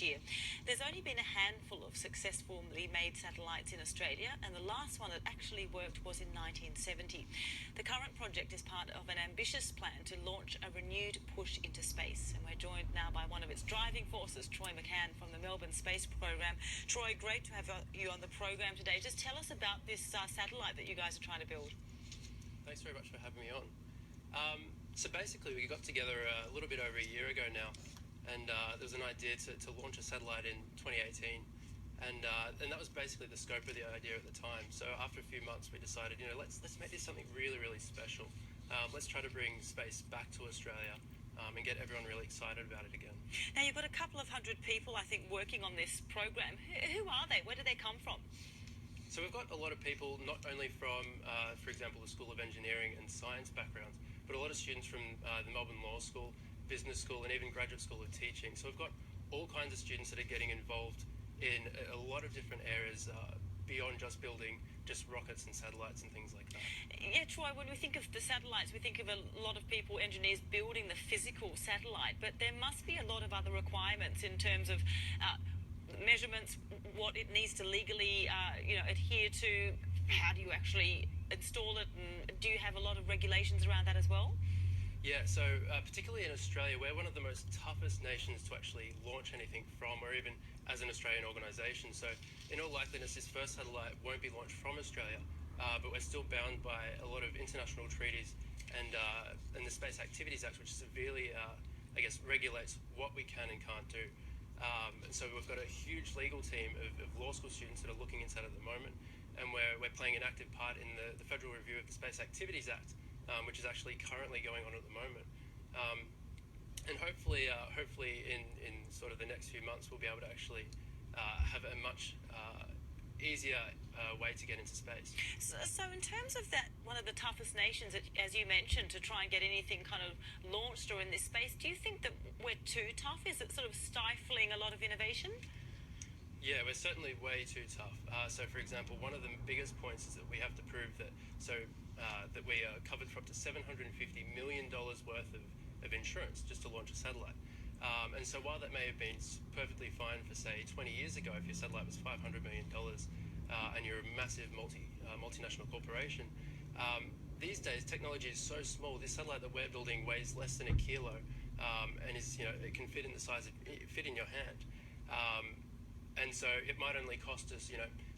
year. There's only been a handful of successfully made satellites in Australia, and the last one that actually worked was in 1970. The current project is part of an ambitious plan to launch a renewed push into space, and we're joined now by one of its driving forces, Troy McCann from the Melbourne Space Program. Troy, great to have you on the program today. Just tell us about this satellite that you guys are trying to build. Thanks very much for having me on. So basically, we got together a little bit over a year ago now, and there was an idea to launch a satellite in 2018, and that was basically the scope of the idea at the time. So after a few months, we decided, let's make this something really, really special. Let's try to bring space back to Australia and get everyone really excited about it again. Now, you've got a couple of hundred people, I think, working on this program. Who are they? Where do they come from? So we've got a lot of people, not only from, for example, the School of Engineering and Science backgrounds, but a lot of students from the Melbourne Law School, Business School, and even Graduate School of Teaching. So we've got all kinds of students that are getting involved in a lot of different areas beyond just building just rockets and satellites and things like that. Yeah, Troy, when we think of the satellites, we think of a lot of people, engineers, building the physical satellite, but there must be a lot of other requirements in terms of measurements, what it needs to legally adhere to. How do you actually install it, and do you have a lot of regulations around that as well? Yeah, so particularly in Australia, we're one of the most toughest nations to actually launch anything from, or even as an Australian organisation. So in all likeliness, this first satellite won't be launched from Australia, but we're still bound by a lot of international treaties and the Space Activities Act, which severely, regulates what we can and can't do. And so we've got a huge legal team of law school students that are looking into that at the moment, and we're playing an active part in the federal review of the Space Activities Act, which is actually currently going on at the moment. And hopefully in sort of the next few months, we'll be able to actually have a much easier way to get into space. So in terms of that, one of the toughest nations, as you mentioned, to try and get anything kind of launched or in this space, do you think that we're too tough? Is it sort of stifling a lot of innovation? Yeah, we're certainly way too tough. So, for example, one of the biggest points is that we have to prove that that we are covered for up to $750 million worth of insurance just to launch a satellite. And so while that may have been perfectly fine for, say, 20 years ago, if your satellite was $500 million and you're a massive multinational corporation, these days technology is so small. This satellite that we're building weighs less than a kilo, and it can fit in the size fit in your hand. And so it might only cost us,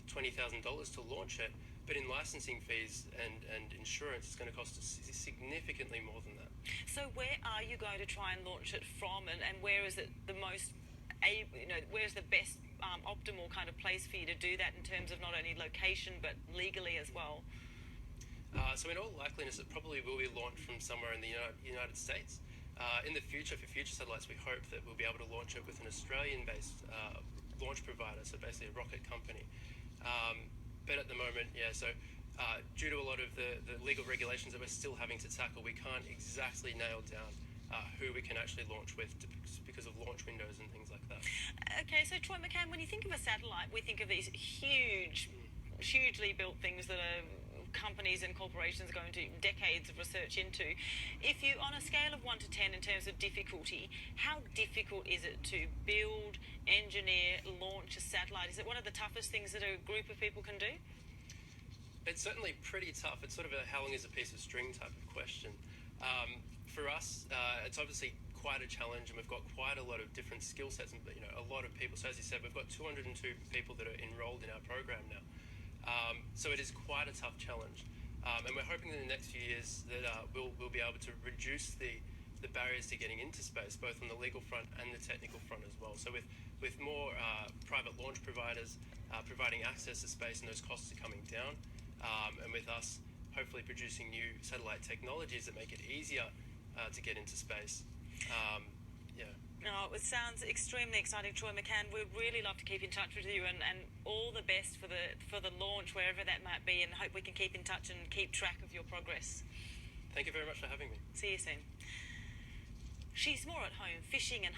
$20,000 to launch it, but in licensing fees and insurance, it's going to cost us significantly more than that. So where are you going to try and launch it from, and where is it the most, where's the best optimal kind of place for you to do that in terms of not only location, but legally as well? So in all likeliness, it probably will be launched from somewhere in the United States. In the future, for future satellites, we hope that we'll be able to launch it with an Australian-based launch provider, so basically a rocket company. But at the moment, due to a lot of the legal regulations that we're still having to tackle, we can't exactly nail down who we can actually launch with because of launch windows and things like that. Okay, so Troy McCann, when you think of a satellite, we think of these hugely built things that are companies and corporations are going to decades of research into. If you, on a scale of 1 to 10 in terms of difficulty, how difficult is it to build, engineer, launch a satellite? Is it one of the toughest things that a group of people can do? It's certainly pretty tough. It's sort of a how long is a piece of string type of question. For us, it's obviously quite a challenge, and we've got quite a lot of different skill sets and a lot of people. So as you said, we've got 202 people that are enrolled in our program now. So it is quite a tough challenge, and we're hoping in the next few years that we'll be able to reduce the barriers to getting into space, both on the legal front and the technical front as well. So with more private launch providers providing access to space, and those costs are coming down, and with us hopefully producing new satellite technologies that make it easier to get into space. No, it sounds extremely exciting, Troy McCann. We'd really love to keep in touch with you, and all the best for the launch, wherever that might be, and hope we can keep in touch and keep track of your progress. Thank you very much for having me. See you soon. She's more at home fishing and